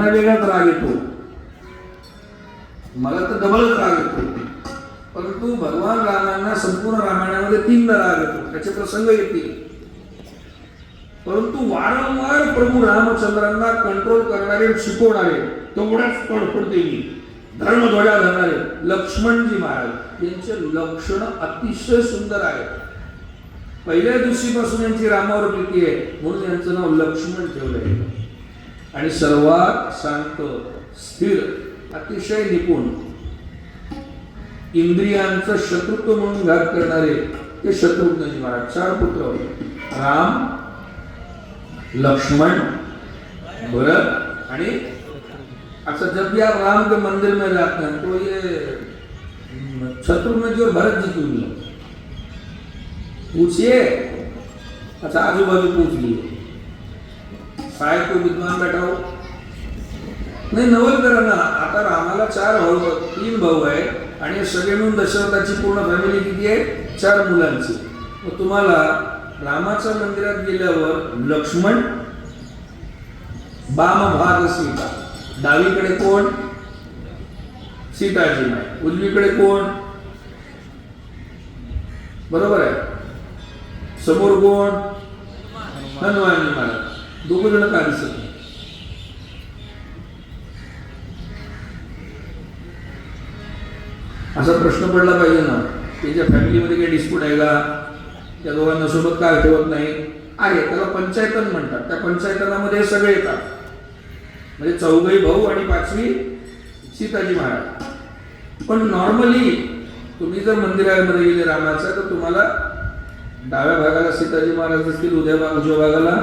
यांना वेगळाच राग येतो, मला तर डबलच राग येतो. परंतु भगवान रामांना संपूर्ण रामायणामध्ये 3दा राग येतो, त्याचे प्रसंग येतील. परंतु वारंवार प्रभू रामचंद्रांना कंट्रोल करणारे, शिकवणारे, तेवढ्याच तडफडतेली धर्मध्वजा धरणारे लक्ष्मणजी महाराज यांचे लक्षण अतिशय सुंदर आहे. पहिल्या दिवशीपासून यांची रामावर प्रीती आहे, म्हणून यांचं नाव लक्ष्मण ठेवलंय. आणि सर्वात शांत, स्थिर, अतिशय निपुण, इंद्रियांचं शत्रुत्व म्हणून घात करणारे ते शत्रुघ्नजी महाराज. 4 पुत्र होते, राम, लक्ष्मण, भरत आणि अच्छा. जब भी आप राम के मंदिर में जाते हैं तो ये शत्रुघ्न जी और भरत जी क्यों नहीं पूछिए. अच्छा, आजू बाजू पूछ लिए, शायद कोई विद्वान बैठा हो. नाही, नवल करा ना. आता रामाला 3 भाऊ आहे आणि सगळे मिळून दशरथाची पूर्ण फॅमिली किती आहे? 4 मुलांची. मग तुम्हाला रामाच्या मंदिरात गेल्यावर लक्ष्मण, बाम भाग सीता, डावीकडे कोण? सीताजी माय, उजवीकडे कोण? बरोबर आहे, समोर कोण? हनुमानजी महाराज. 2 जण का दिसत नाही? असा प्रश्न पडला पाहिजे ना. त्यांच्या फॅमिलीमध्ये काही डिस्प्यूट आहे का? त्या दोघांना सोबत काय ठेवत नाही? आहे, त्याला पंचायतन म्हणतात. त्या पंचायतनामध्ये सगळे येतात, म्हणजे 4 भाऊ आणि 5वी सीताजी महाराज. पण नॉर्मली तुम्ही जर मंदिरामध्ये गेले रामाच्या, तर तुम्हाला डाव्या भागाला सीताजी महाराज असतील, उजव्या भागाला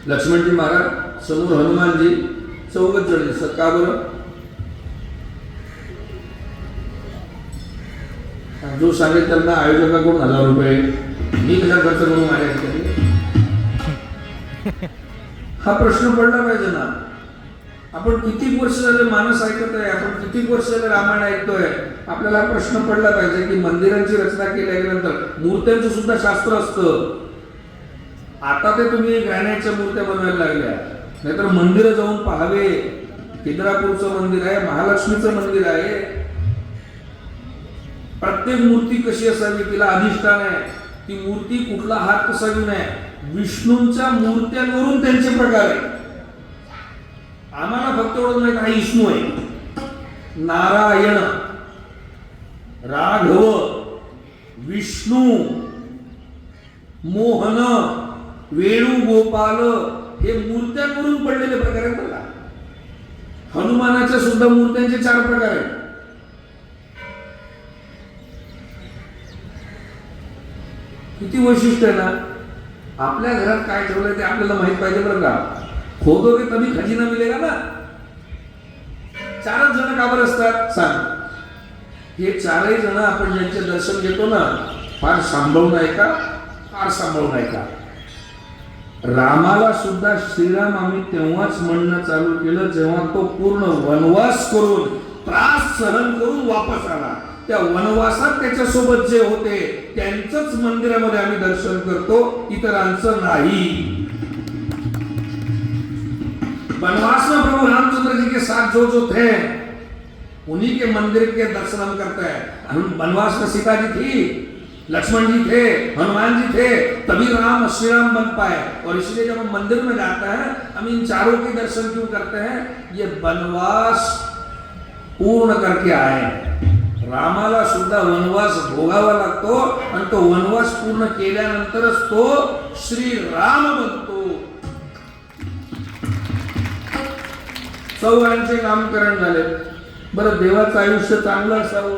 लक्ष्मणजी महाराज, समोर हनुमानजी, 4 जण दिसतात. का बरं? जो सांगेल त्यांना आयोजकाकडून 1000 रुपये, मी कशा खर्च करून मारायचे? हा प्रश्न पडला पाहिजे ना. आपण किती वर्ष झाले माणूस ऐकत आहे, आपण किती वर्ष झाले रामायण ऐकतोय. आपल्याला प्रश्न पडला पाहिजे की मंदिरांची रचना केल्यानंतर मूर्त्यांचं सुद्धा शास्त्र असतं. आता ते तुम्ही ग्रॅनाइटच्या मूर्त्या बनवायला लागल्या, नाहीतर मंदिर जाऊन पाहावे. खिद्रापूरचं मंदिर आहे, महालक्ष्मीचं मंदिर आहे. प्रत्येक मूर्ती कशी असावी, तिला अधिष्ठान आहे. ती मूर्ती कुठला हात कसा घेऊन आहे, विष्णूंच्या मूर्त्यांवरून त्यांचे प्रकार आहे. आम्हाला फक्त एवढं माहित आहे, विष्णू आहे, नारायण, राघव, विष्णू, मोहन, वेणुगोपाल, हे मूर्त्यांवरून पडलेले प्रकार आहेत बघा. हनुमानाच्या सुद्धा मूर्त्यांचे 4 प्रकार आहेत. किती वैशिष्ट्य आहे ना. आपल्या घरात काय ठेवलंय ते आपल्याला माहित पाहिजे बरं का. खोदोगे तभी खजिना मिलेगा ना. 4च जण का बरं असतात सांग. हे 4ही जण आपण ज्यांचे दर्शन घेतो ना, फार सांभाळून ऐका, फार सांभाळून ऐका. रामाला सुद्धा श्रीराम आम्ही तेव्हाच म्हणणं चालू केलं जेव्हा तो पूर्ण वनवास करून, त्रास सहन करून वापस आला. त्या वनवासात त्याच्यासोबत जे होते त्यांचंच मंदिरामध्ये आम्ही दर्शन करतो, इतरांचं नाही. वनवास में प्रभु रामचंद्र जी के साथ जो जो थे उन्हीं के मंदिर के दर्शन हम करते हैं. वनवास में सीता जी थी, लक्ष्मण जी थे, हनुमान जी थे, तभी राम श्री राम बन पाए. और इसलिए जब हम मंदिर में जाते हैं, हम इन 4 के दर्शन क्यों करते हैं? ये वनवास पूर्ण करके आए. रामाला सुद्धा वनवास भोगावा लागतो आणि तो वनवास पूर्ण केल्यानंतरच तो श्री राम बनतो. चौघांचे नामकरण झाले. बरं, देवाचं आयुष्य चांगलं असावं,